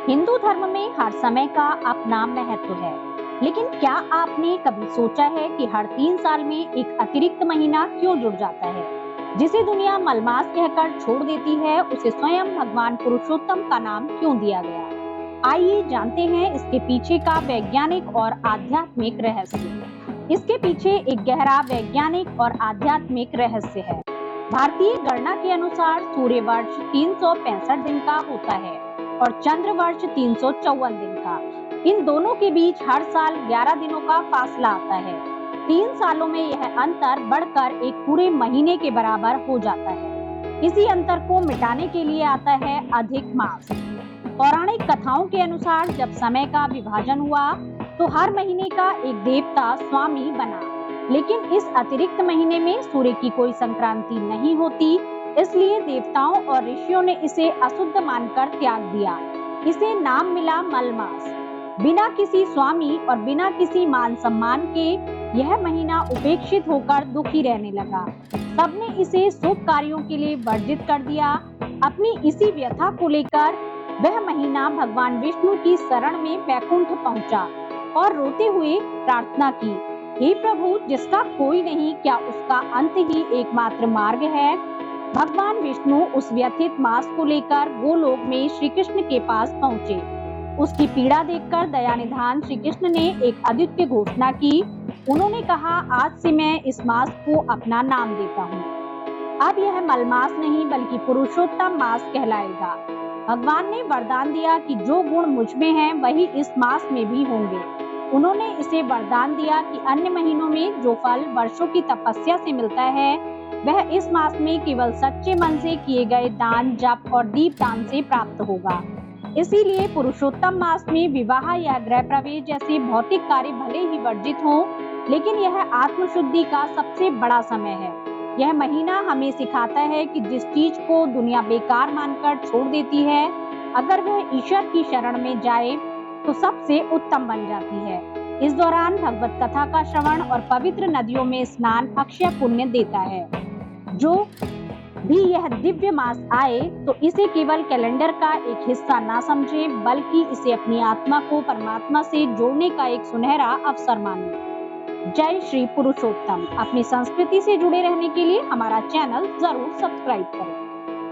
हिंदू धर्म में हर समय का अपना महत्व है, लेकिन क्या आपने कभी सोचा है कि हर 3 साल में एक अतिरिक्त महीना क्यों जुड़ जाता है, जिसे दुनिया मलमास कहकर छोड़ देती है, उसे स्वयं भगवान पुरुषोत्तम का नाम क्यों दिया गया? आइए जानते हैं इसके पीछे का वैज्ञानिक और आध्यात्मिक रहस्य। इसके पीछे एक गहरा वैज्ञानिक और आध्यात्मिक रहस्य है। भारतीय गणना के अनुसार सूर्य वर्ष 365 दिन का होता है और चंद्र वर्ष 354 दिन का। इन दोनों के बीच हर साल 11 दिनों का फासला आता है। 3 सालों में यह अंतर बढ़कर एक पूरे महीने के बराबर हो जाता है। इसी अंतर को मिटाने के लिए आता है अधिक मास। पौराणिक कथाओं के अनुसार जब समय का विभाजन हुआ तो हर महीने का एक देवता स्वामी बना, लेकिन इस अतिरिक्त महीने में सूर्य की कोई संक्रांति नहीं होती, इसलिए देवताओं और ऋषियों ने इसे अशुद्ध मानकर त्याग दिया। इसे नाम मिला मलमास। बिना किसी स्वामी और बिना किसी मान सम्मान के यह महीना उपेक्षित होकर दुखी रहने लगा। सबने इसे शुभ कार्यों के लिए वर्जित कर दिया। अपनी इसी व्यथा को लेकर वह महीना भगवान विष्णु की शरण में वैकुंठ पहुंचा और रोते हुए प्रार्थना की, हे प्रभु, जिसका कोई नहीं, क्या उसका अंत ही एकमात्र मार्ग है? भगवान विष्णु उस व्यथित मास को लेकर गोलोक में श्री कृष्ण के पास पहुंचे। उसकी पीड़ा देखकर दयानिधान श्री कृष्ण ने एक अद्वितीय घोषणा की। उन्होंने कहा, आज से मैं इस मास को अपना नाम देता हूँ। अब यह मलमास नहीं बल्कि पुरुषोत्तम मास कहलाएगा। भगवान ने वरदान दिया कि जो गुण मुझ में हैं वही इस मास में भी होंगे। उन्होंने इसे वरदान दिया कि अन्य महीनों में जो फल वर्षों की तपस्या से मिलता है वह इस मास में केवल सच्चे मन से किए गए दान, जप और दीप दान से प्राप्त होगा। इसीलिए पुरुषोत्तम मास में विवाह या गृह प्रवेश जैसे भौतिक कार्य भले ही वर्जित हों, लेकिन यह आत्मशुद्धि का सबसे बड़ा समय है। यह महीना हमें सिखाता है कि जिस चीज को दुनिया बेकार मानकर छोड़ देती है, अगर वह ईश्वर की शरण में जाए तो सबसे उत्तम बन जाती है। इस दौरान भगवत कथा का श्रवण और पवित्र नदियों में स्नान अक्षय पुण्य देता है। जो भी यह दिव्य मास आए तो इसे केवल कैलेंडर का एक हिस्सा ना समझे, बल्कि इसे अपनी आत्मा को परमात्मा से जोड़ने का एक सुनहरा अवसर माने। जय श्री पुरुषोत्तम। अपनी संस्कृति से जुड़े रहने के लिए हमारा चैनल जरूर सब्सक्राइब करें।